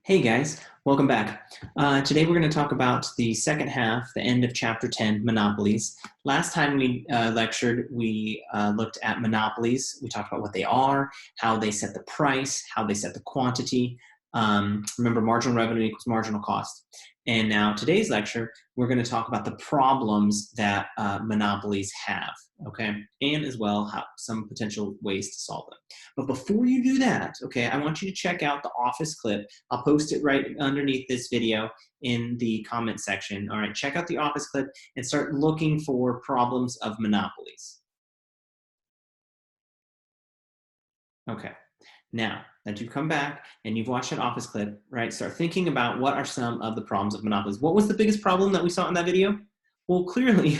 Hey guys, welcome back. Today we're going to talk about the second half, the end of chapter 10, monopolies. Last time we lectured, we looked at monopolies. We talked about what they are, how they set the price, how they set the quantity. Remember, marginal revenue equals marginal cost. And now today's lecture, we're going to talk about the problems that monopolies have, okay? And as well, how some potential ways to solve them. But before you do that, okay, I want you to check out the office clip. I'll post it right underneath this video in the comment section. All right, check out the office clip and start looking for problems of monopolies. Okay, now that you've come back and you've watched that office clip, right, start thinking about what are some of the problems of monopolies. What was the biggest problem that we saw in that video? Well, clearly,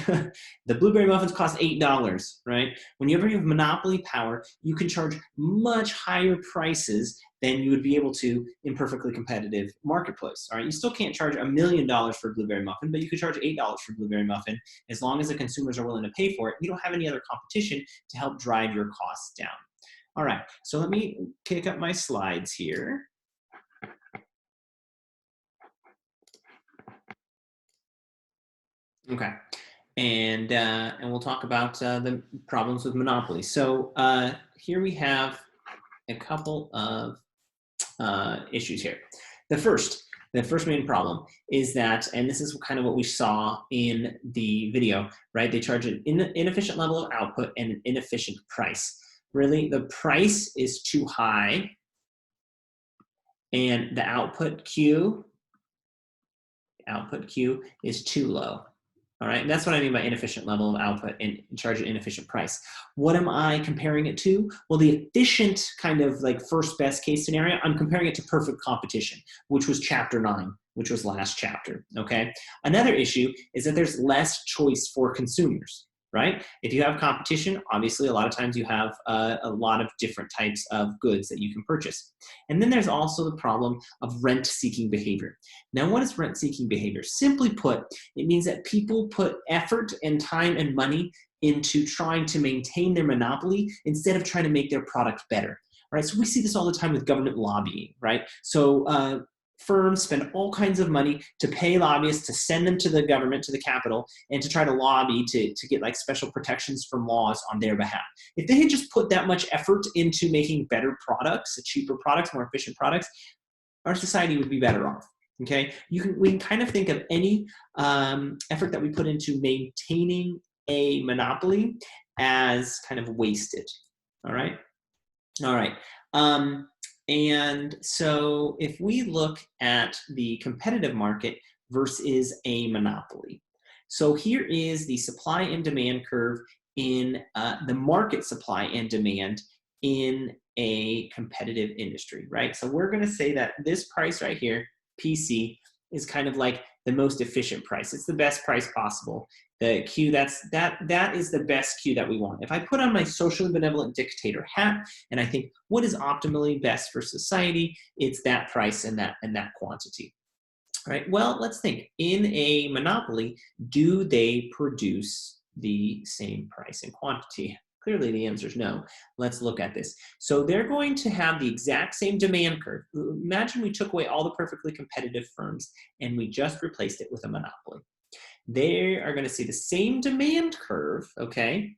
the blueberry muffins cost $8, right? Whenever you have monopoly power, you can charge much higher prices than you would be able to in perfectly competitive marketplace, all right? You still can't charge $1 million for a blueberry muffin, but you could charge $8 for a blueberry muffin as long as the consumers are willing to pay for it. You don't have any other competition to help drive your costs down. All right, so let me kick up my slides here. Okay, and we'll talk about the problems with monopoly. So here we have a couple of issues here. The first main problem is that, and this is kind of what we saw in the video, right? They charge an inefficient level of output and an inefficient price. Really, the price is too high, and the output Q is too low. All right, and that's what I mean by inefficient level of output and charge an inefficient price. What am I comparing it to? Well, the efficient kind of like first best case scenario, I'm comparing it to perfect competition, which was chapter 9, which was last chapter, okay? Another issue is that there's less choice for consumers, right? If you have competition, obviously a lot of times you have a lot of different types of goods that you can purchase. And then there's also the problem of rent-seeking behavior. Now, what is rent-seeking behavior? Simply put, it means that people put effort and time and money into trying to maintain their monopoly instead of trying to make their product better, right? So we see this all the time with government lobbying, right? So firms spend all kinds of money to pay lobbyists to send them to the government, to the Capitol, and to try to lobby to get like special protections from laws on their behalf. If they had just put that much effort into making better products, cheaper products, more efficient products, our society would be better off. Okay, we can kind of think of any effort that we put into maintaining a monopoly as kind of wasted. All right, all right. And so if we look at the competitive market versus a monopoly, so here is the supply and demand curve in the market supply and demand in a competitive industry, right? So we're going to say that this price right here, PC, is kind of like the most efficient price. It's the best price possible. The Q, that is the best Q that we want. If I put on my socially benevolent dictator hat and I think what is optimally best for society, it's that price and that quantity. All right, well, let's think. In a monopoly, do they produce the same price and quantity? Clearly, the answer is no. Let's look at this. So they're going to have the exact same demand curve. Imagine we took away all the perfectly competitive firms and we just replaced it with a monopoly. They are going to see the same demand curve, okay?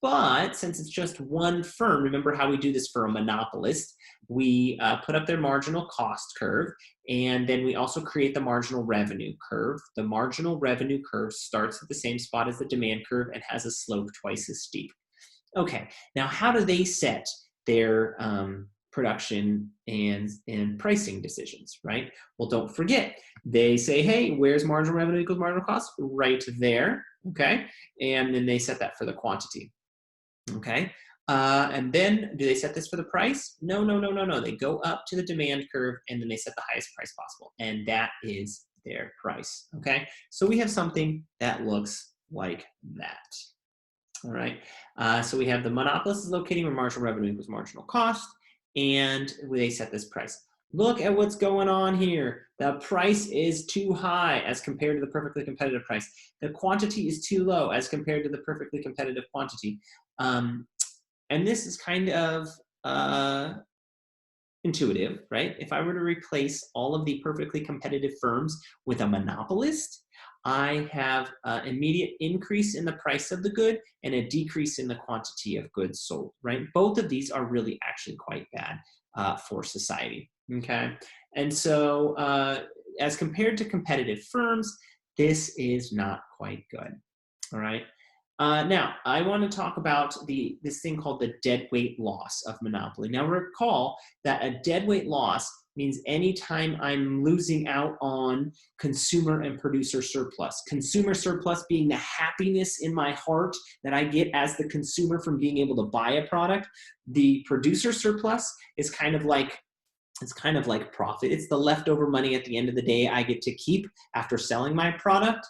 But since it's just one firm, remember how we do this for a monopolist, we put up their marginal cost curve, and then we also create the marginal revenue curve. The marginal revenue curve starts at the same spot as the demand curve and has a slope twice as steep. Okay, now how do they set their production and pricing decisions, right? Well, don't forget, they say, hey, where's marginal revenue equals marginal cost? Right there, okay? And then they set that for the quantity. Okay, and then do they set this for the price? No. They go up to the demand curve and then they set the highest price possible, and that is their price. Okay, so we have something that looks like that. All right, so we have the monopolist is locating where marginal revenue equals marginal cost, and they set this price. Look at what's going on here. The price is too high as compared to the perfectly competitive price. The quantity is too low as compared to the perfectly competitive quantity. And this is kind of intuitive, right? If I were to replace all of the perfectly competitive firms with a monopolist, I have an immediate increase in the price of the good and a decrease in the quantity of goods sold, right? Both of these are really actually quite bad for society, okay? And so as compared to competitive firms, this is not quite good, all right? Now, I want to talk about this thing called the deadweight loss of monopoly. Now, recall that a deadweight loss means anytime I'm losing out on consumer and producer surplus. Consumer surplus being the happiness in my heart that I get as the consumer from being able to buy a product. The producer surplus is kind of like profit. It's the leftover money at the end of the day I get to keep after selling my product.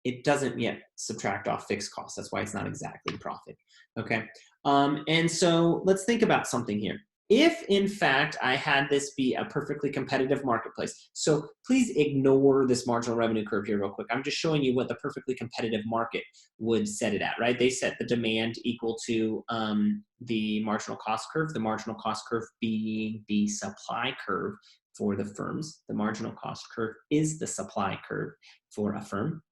It doesn't yet subtract off fixed costs. That's why it's not exactly profit, okay? And so let's think about something here. If, in fact, I had this be a perfectly competitive marketplace, so please ignore this marginal revenue curve here real quick. I'm just showing you what the perfectly competitive market would set it at, right? They set the demand equal to the marginal cost curve, the marginal cost curve being the supply curve for the firms. The marginal cost curve is the supply curve for a firm.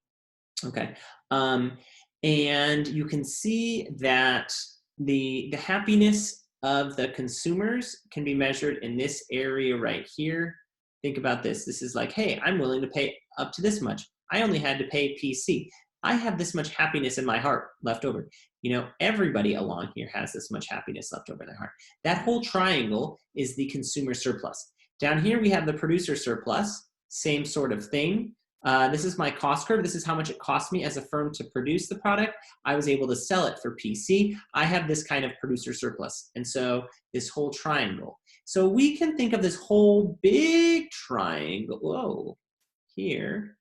Okay, and you can see that the happiness of the consumers can be measured in this area right here. Think about this. This is like, hey, I'm willing to pay up to this much. I only had to pay PC. I have this much happiness in my heart left over. You know, everybody along here has this much happiness left over in their heart. That whole triangle is the consumer surplus. Down here we have the producer surplus, same sort of thing. This is my cost curve. This is how much it cost me as a firm to produce the product. I was able to sell it for PC. I have this kind of producer surplus. And so this whole triangle. So we can think of this whole big triangle here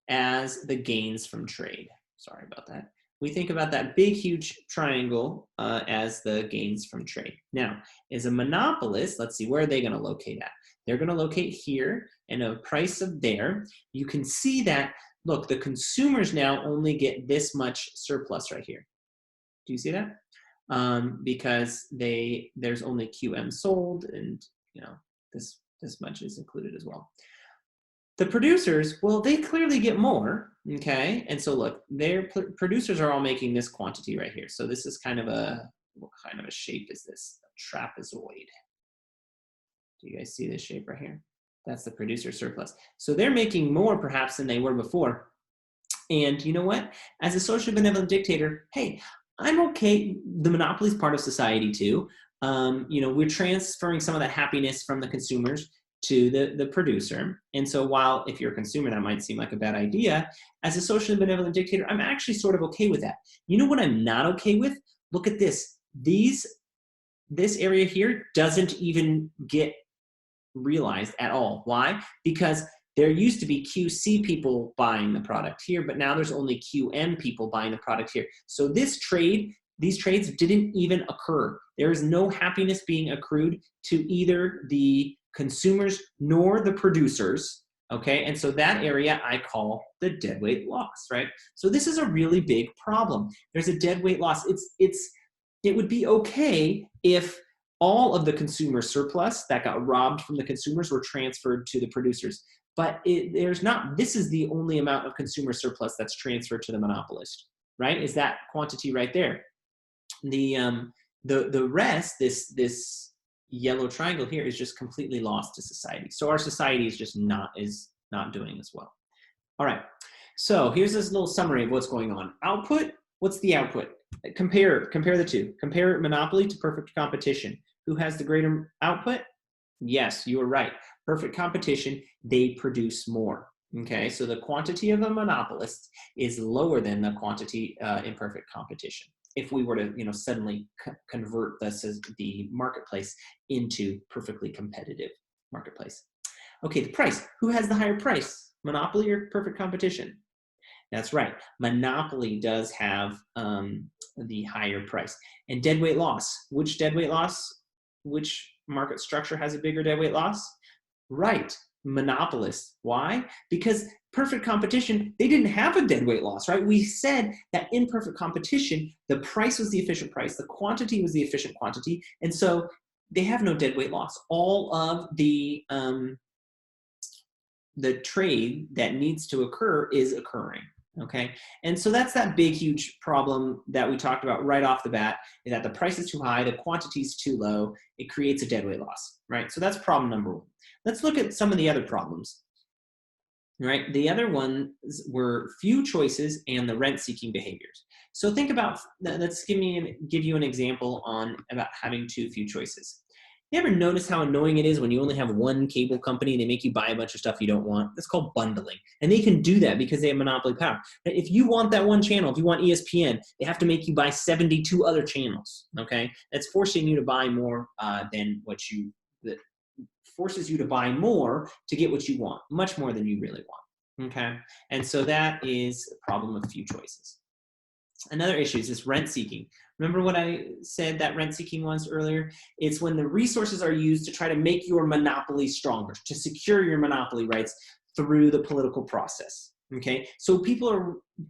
as the gains from trade. Sorry about that. We think about that big, huge triangle as the gains from trade. Now, as a monopolist, let's see, where are they going to locate at? They're going to locate here and a price of there. You can see that, look, the consumers now only get this much surplus right here. Do you see that? Because there's only QM sold, and you know this much is included as well. The producers, well, they clearly get more, okay? And so look, their producers are all making this quantity right here. So this is kind of what kind of a shape is this? A trapezoid. Do you guys see this shape right here? That's the producer surplus. So they're making more perhaps than they were before. And you know what? As a socially benevolent dictator, hey, I'm okay. The monopoly is part of society too. You know, we're transferring some of that happiness from the consumers to the producer. And so while if you're a consumer, that might seem like a bad idea, as a socially benevolent dictator, I'm actually sort of okay with that. You know what I'm not okay with? Look at this. This area here doesn't even get realized at all. Why? Because there used to be QC people buying the product here, but now there's only QM people buying the product here. So these trades didn't even occur. There is no happiness being accrued to either the consumers nor the producers, okay? And so that area I call the deadweight loss, right? So this is a really big problem. There's a deadweight loss. It would be okay if all of the consumer surplus that got robbed from the consumers were transferred to the producers. But there's not. This is the only amount of consumer surplus that's transferred to the monopolist, right? Is that quantity right there. The rest, this yellow triangle here, is just completely lost to society. So our society is just not doing as well. All right. So here's this little summary of what's going on. Output. What's the output? Compare the two. Compare monopoly to perfect competition. Who has the greater output? Yes, you were right. Perfect competition, they produce more. Okay, so the quantity of a monopolist is lower than the quantity in perfect competition. If we were to, suddenly convert this as the marketplace into perfectly competitive marketplace. Okay, the price. Who has the higher price? Monopoly or perfect competition? That's right. Monopoly does have the higher price. And deadweight loss. Which deadweight loss? Which market structure has a bigger deadweight loss? Right, monopolists. Why? Because perfect competition, they didn't have a deadweight loss, right? We said that in perfect competition, the price was the efficient price, the quantity was the efficient quantity, and so they have no deadweight loss. All of the trade that needs to occur is occurring. Okay, and so that's that big, huge problem that we talked about right off the bat, is that the price is too high, the quantity is too low, it creates a deadweight loss, right? So that's problem number one. Let's look at some of the other problems, right? The other ones were few choices and the rent-seeking behaviors. So think about, let's give you an example on about having too few choices. You ever notice how annoying it is when you only have one cable company and they make you buy a bunch of stuff you don't want? That's called bundling. And they can do that because they have monopoly power. If you want that one channel, if you want ESPN, they have to make you buy 72 other channels, okay? That's forcing you to buy more than what that forces you to buy more to get what you want, much more than you really want, okay? And so that is a problem of few choices. Another issue is this rent seeking. Remember what I said that rent seeking was earlier? It's when the resources are used to try to make your monopoly stronger, to secure your monopoly rights through the political process. Okay, so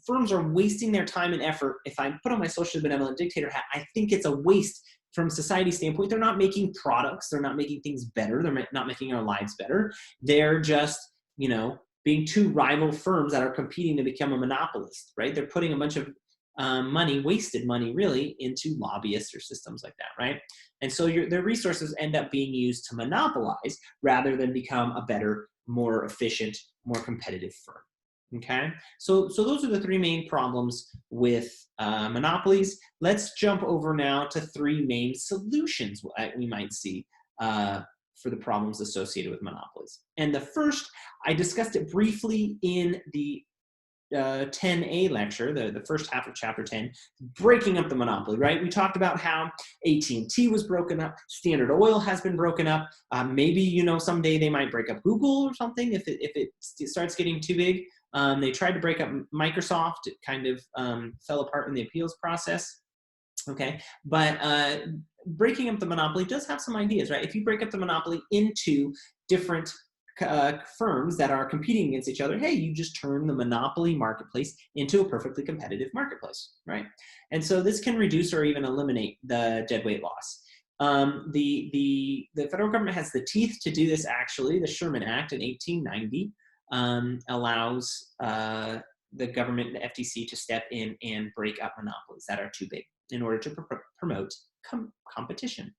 firms are wasting their time and effort. If I put on my socially benevolent dictator hat, I think it's a waste from society's standpoint. They're not making products, they're not making things better, they're not making our lives better. They're just, being two rival firms that are competing to become a monopolist, right? They're putting a bunch of wasted money really, into lobbyists or systems like that, right? And so their resources end up being used to monopolize rather than become a better, more efficient, more competitive firm. Okay, so those are the three main problems with monopolies. Let's jump over now to three main solutions we might see for the problems associated with monopolies. And the first, I discussed it briefly in the 10A lecture, the first half of chapter 10, breaking up the monopoly, right? We talked about how AT&T was broken up, Standard Oil has been broken up. Maybe, someday they might break up Google or something if it starts getting too big. They tried to break up Microsoft. It kind of fell apart in the appeals process. Okay, but breaking up the monopoly does have some ideas, right? If you break up the monopoly into different firms that are competing against each other, hey, you just turn the monopoly marketplace into a perfectly competitive marketplace, right? And so this can reduce or even eliminate the deadweight loss. The federal government has the teeth to do this, actually. The Sherman Act in 1890 allows the government, the FTC, to step in and break up monopolies that are too big in order to promote competition.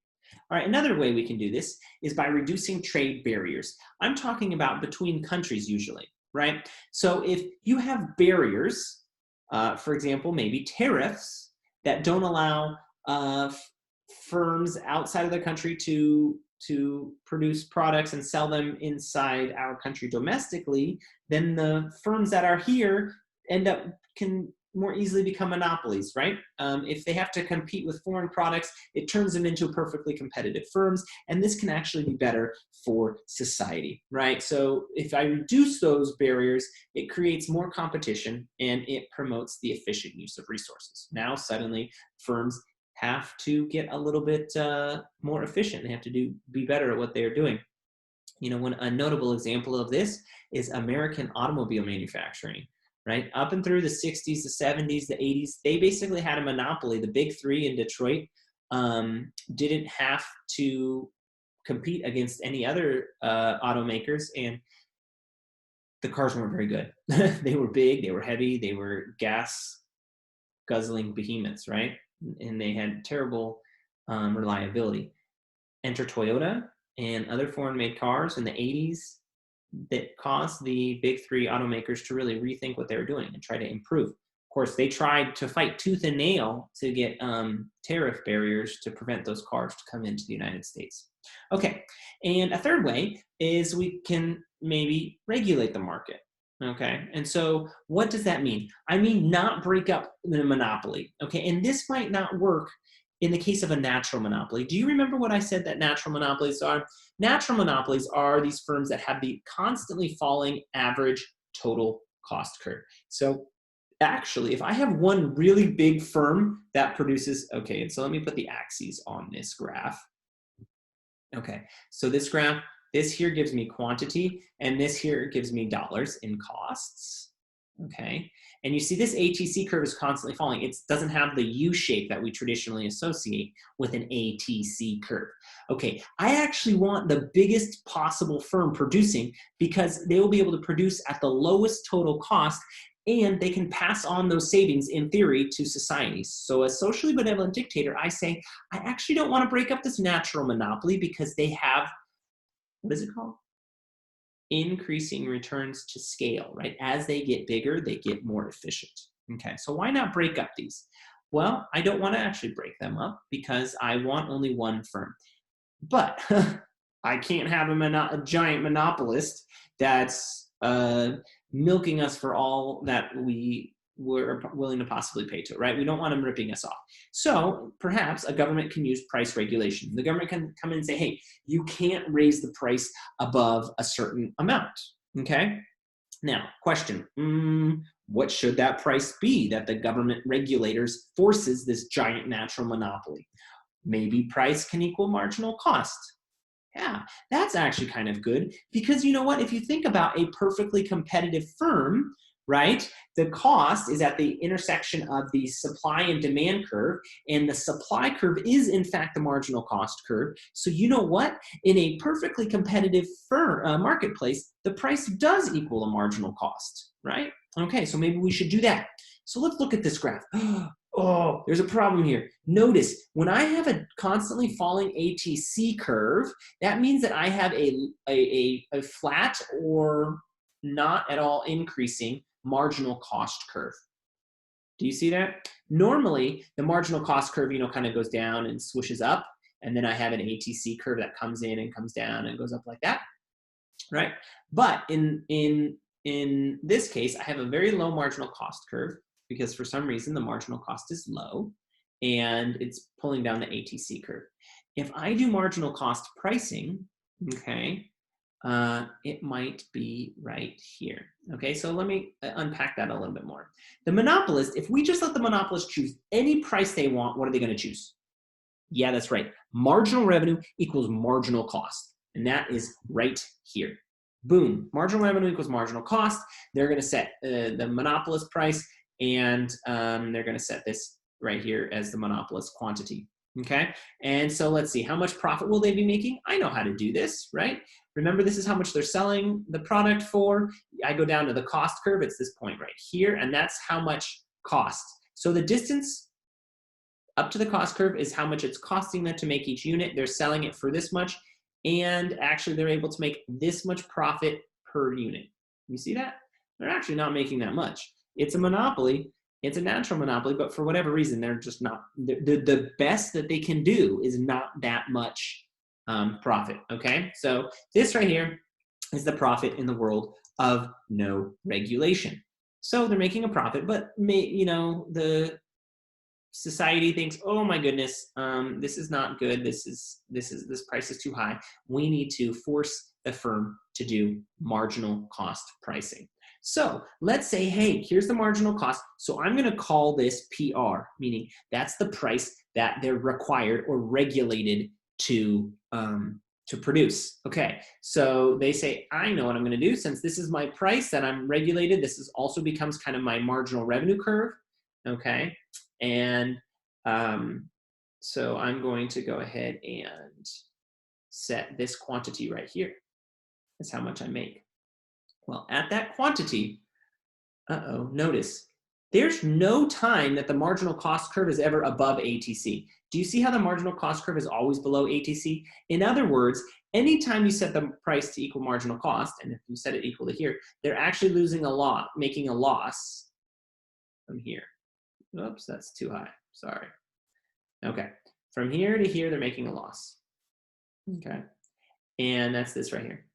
All right, another way we can do this is by reducing trade barriers. I'm talking about between countries usually, right? So if you have barriers, for example, maybe tariffs that don't allow firms outside of the country to produce products and sell them inside our country domestically, then the firms that are here can more easily become monopolies, right? If they have to compete with foreign products, it turns them into perfectly competitive firms, and this can actually be better for society, right? So if I reduce those barriers, it creates more competition and it promotes the efficient use of resources. Now suddenly firms have to get a little bit more efficient. They have to be better at what they're doing. A notable example of this is American automobile manufacturing. Right? Up and through the 60s, the 70s, the 80s, they basically had a monopoly. The big three in Detroit didn't have to compete against any other automakers, and the cars weren't very good. They were big, they were heavy, they were gas-guzzling behemoths, right? And they had terrible reliability. Enter Toyota and other foreign-made cars in the 80s that caused the big three automakers to really rethink what they were doing and try to improve. Of course, they tried to fight tooth and nail to get tariff barriers to prevent those cars to come into the United States. Okay, and a third way is we can maybe regulate the market. Okay, and so what does that mean? I mean, not break up the monopoly. Okay, and this might not work in the case of a natural monopoly. Do you remember what I said that natural monopolies are? Natural monopolies are these firms that have the constantly falling average total cost curve. So actually, if I have one really big firm that produces, okay, and so let me put the axes on this graph. Okay, so this graph, this here gives me quantity, and this here gives me dollars in costs. okay? And you see this ATC curve is constantly falling. It doesn't have the U shape that we traditionally associate with an ATC curve. Okay, I actually want the biggest possible firm producing because they will be able to produce at the lowest total cost, and they can pass on those savings in theory to societies. So as socially benevolent dictator, I say, I actually don't want to break up this natural monopoly because they have, what is it called? Increasing returns to scale, right? As they get bigger, they get more efficient. Okay, so why not break up these? Well, I don't want to actually break them up because I want only one firm. But I can't have a giant monopolist that's milking us for all that we were willing to possibly pay to, right? We don't want them ripping us off. So perhaps a government can use price regulation. The government can come in and say, hey, you can't raise the price above a certain amount, okay? Now, question, what should that price be that the government regulators forces this giant natural monopoly? Maybe price can equal marginal cost. Yeah, that's actually kind of good because you know what? If you think about a perfectly competitive firm, right, the cost is at the intersection of the supply and demand curve, and the supply curve is in fact the marginal cost curve. So you know what? In a perfectly competitive marketplace, the price does equal a marginal cost, right? Okay, so maybe we should do that. So let's look at this graph. Oh, there's a problem here. Notice, when I have a constantly falling ATC curve, that means that I have a flat or not at all increasing marginal cost curve. Do you see that? Normally, the marginal cost curve, you know, kind of goes down and swooshes up, and then I have an ATC curve that comes in and comes down and goes up like that, right? But in this case, I have a very low marginal cost curve because for some reason the marginal cost is low and it's pulling down the ATC curve. If I do marginal cost pricing, okay, it might be right here. Okay, so let me unpack that a little bit more. The monopolist, if we just let the monopolist choose any price they want, what are they going to choose? Yeah, that's right. Marginal revenue equals marginal cost. And that is right here. Boom. Marginal revenue equals marginal cost. They're going to set the monopolist price, and they're going to set this right here as the monopolist quantity. Okay, and so let's see, how much profit will they be making? I know how to do this, right? Remember, this is how much they're selling the product for. I go down to the cost curve, it's this point right here, and that's how much cost. So the distance up to the cost curve is how much it's costing them to make each unit. They're selling it for this much, and actually they're able to make this much profit per unit. You see that? They're actually not making that much. It's a monopoly. It's a natural monopoly, but for whatever reason, they're just not, the best that they can do is not that much profit, okay? So this right here is the profit in the world of no regulation. So they're making a profit, but you know, the society thinks, oh my goodness, this is not good. This price is too high. We need to force the firm to do marginal cost pricing. So let's say, hey, here's the marginal cost. So I'm going to call this PR, meaning that's the price that they're required or regulated to produce. Okay, so they say, I know what I'm going to do. Since this is my price that I'm regulated, this is also becomes kind of my marginal revenue curve. Okay, and so I'm going to go ahead and set this quantity right here. That's how much I make. Well, at that quantity, notice, there's no time that the marginal cost curve is ever above ATC. Do you see how the marginal cost curve is always below ATC? In other words, anytime you set the price to equal marginal cost, and if you set it equal to here, they're actually losing a lot, making a loss from here. Oops, that's too high, sorry. Okay, from here to here, they're making a loss. Okay, and that's this right here.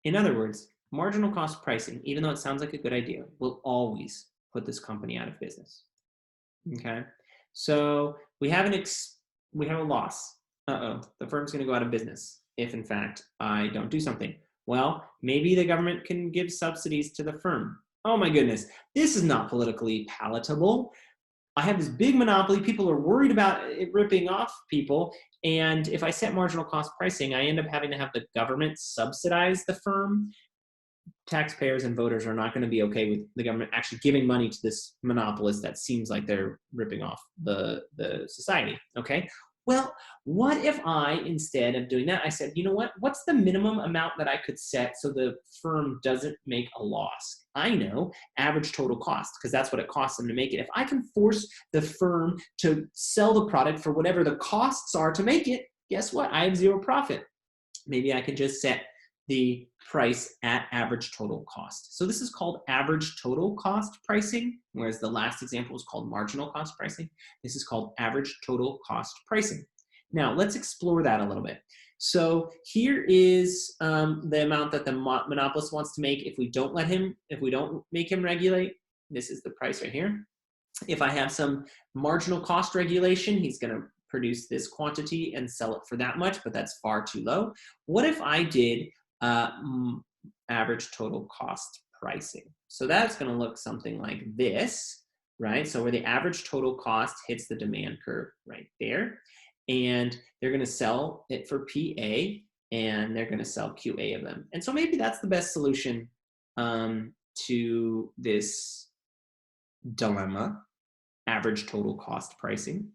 In other words, marginal cost pricing, even though it sounds like a good idea, will always put this company out of business. Okay, so we have a loss. The firm's going to go out of business if, in fact, I don't do something. Well, maybe the government can give subsidies to the firm. Oh my goodness, this is not politically palatable. I have this big monopoly. People are worried about it ripping off people. And if I set marginal cost pricing, I end up having to have the government subsidize the firm. taxpayers and voters are not going to be okay with the government actually giving money to this monopolist that seems like they're ripping off the society, okay? Well, what if I, instead of doing that, I said, you know what, what's the minimum amount that I could set so the firm doesn't make a loss? I know, average total cost, because that's what it costs them to make it. If I can force the firm to sell the product for whatever the costs are to make it, guess what? I have zero profit. Maybe I can just set the price at average total cost. So this is called average total cost pricing, whereas the last example was called marginal cost pricing. This is called average total cost pricing. Now let's explore that a little bit. So here is the amount that the monopolist wants to make if we don't make him regulate. This is the price right here. If I have some marginal cost regulation, he's going to produce this quantity and sell it for that much, but that's far too low. What if I did average total cost pricing? So that's going to look something like this, right? So where the average total cost hits the demand curve right there, and they're going to sell it for PA, and they're going to sell QA of them. And so maybe that's the best solution to this dilemma, average total cost pricing.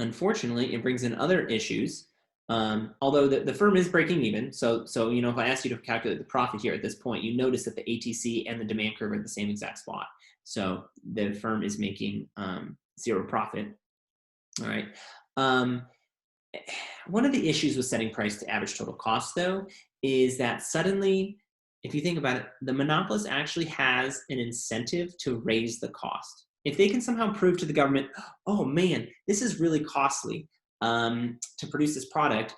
Unfortunately, it brings in other issues. Although the firm is breaking even, so you know, if I asked you to calculate the profit here at this point, you notice that the ATC and the demand curve are at the same exact spot. So the firm is making zero profit. All right. One of the issues with setting price to average total cost, though, is that suddenly, if you think about it, the monopolist actually has an incentive to raise the cost. If they can somehow prove to the government, oh man, this is really costly to produce this product,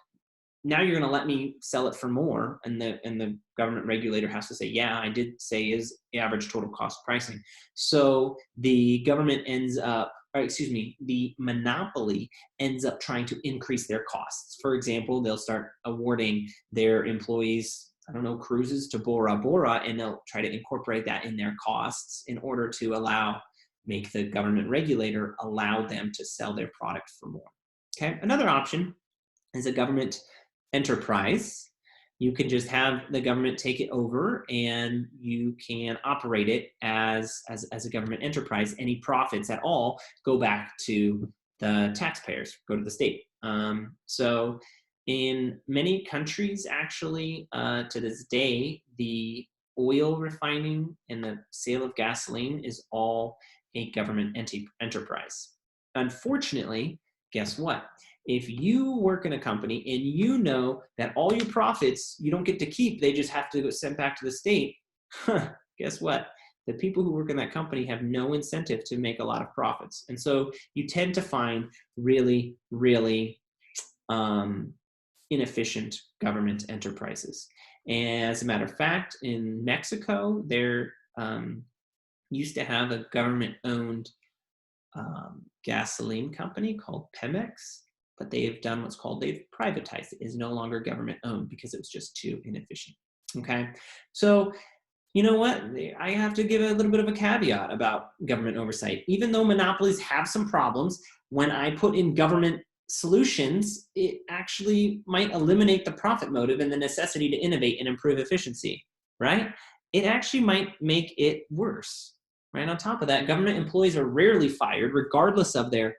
now you're going to let me sell it for more, and the government regulator has to say, yeah, I did say is average total cost pricing. So the government ends up, the monopoly ends up trying to increase their costs. For example, they'll start awarding their employees, I don't know, cruises to Bora Bora, and they'll try to incorporate that in their costs in order to make the government regulator allow them to sell their product for more. Okay, another option is a government enterprise. You can just have the government take it over, and you can operate it as a government enterprise. Any profits at all go back to the taxpayers, go to the state. So in many countries, actually, to this day, the oil refining and the sale of gasoline is all a government enterprise. Unfortunately, guess what? If you work in a company and you know that all your profits you don't get to keep, they just have to get sent back to the state, guess what? The people who work in that company have no incentive to make a lot of profits. And so you tend to find really, really inefficient government enterprises. And as a matter of fact, in Mexico, they're used to have a government-owned gasoline company called Pemex, but they've done they've privatized it. It is no longer government-owned because it was just too inefficient. Okay, so you know what? I have to give a little bit of a caveat about government oversight. Even though monopolies have some problems, when I put in government solutions, it actually might eliminate the profit motive and the necessity to innovate and improve efficiency, right? It actually might make it worse. Right on top of that, government employees are rarely fired, regardless of their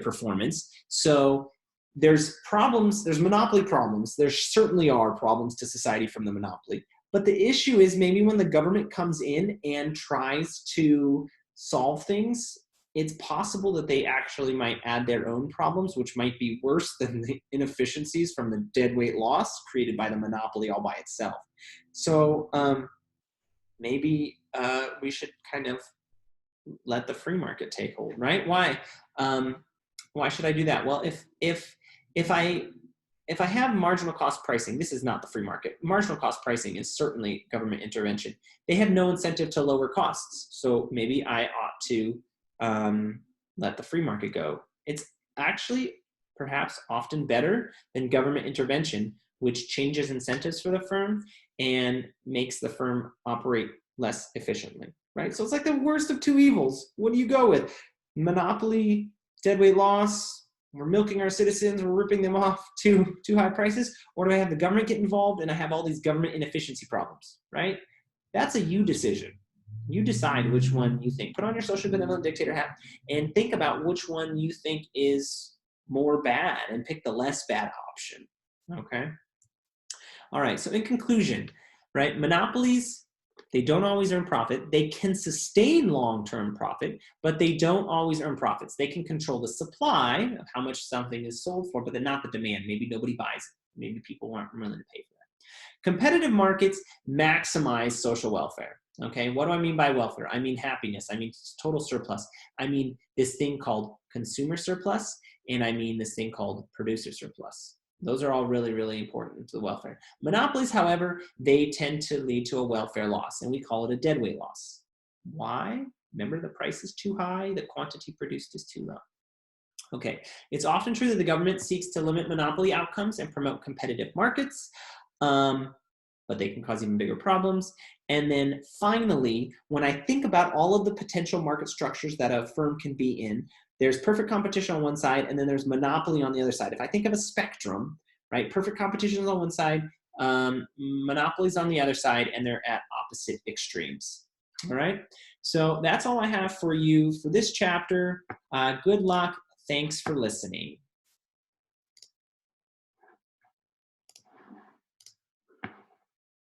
performance. So there's problems, there's monopoly problems. There certainly are problems to society from the monopoly. But the issue is maybe when the government comes in and tries to solve things, it's possible that they actually might add their own problems, which might be worse than the inefficiencies from the deadweight loss created by the monopoly all by itself. So maybe we should kind of let the free market take hold, right? Why should I do that? Well, if I have marginal cost pricing, this is not the free market. Marginal cost pricing is certainly government intervention. They have no incentive to lower costs, so maybe I ought to let the free market go. It's actually perhaps often better than government intervention, which changes incentives for the firm and makes the firm operate less efficiently, right? So it's like the worst of two evils. What do you go with? Monopoly, deadweight loss, we're milking our citizens, we're ripping them off to too high prices, or do I have the government get involved and I have all these government inefficiency problems, right? That's a you decision. You decide which one you think. Put on your social benevolent dictator hat and think about which one you think is more bad and pick the less bad option, okay? All right, so in conclusion, right, monopolies, they don't always earn profit. They can sustain long-term profit, but they don't always earn profits. They can control the supply of how much something is sold for, but then not the demand. Maybe nobody buys it. Maybe people aren't willing to pay for that. Competitive markets maximize social welfare. Okay, what do I mean by welfare? I mean happiness. I mean total surplus. I mean this thing called consumer surplus, and I mean this thing called producer surplus. Those are all really, really important to the welfare. Monopolies, however, they tend to lead to a welfare loss, and we call it a deadweight loss. Why? Remember, the price is too high, the quantity produced is too low. Okay, it's often true that the government seeks to limit monopoly outcomes and promote competitive markets, but they can cause even bigger problems. And then finally, when I think about all of the potential market structures that a firm can be in, there's perfect competition on one side, and then there's monopoly on the other side. If I think of a spectrum, right, perfect competition is on one side, monopolies on the other side, and they're at opposite extremes. All right, so that's all I have for you for this chapter. Good luck. Thanks for listening.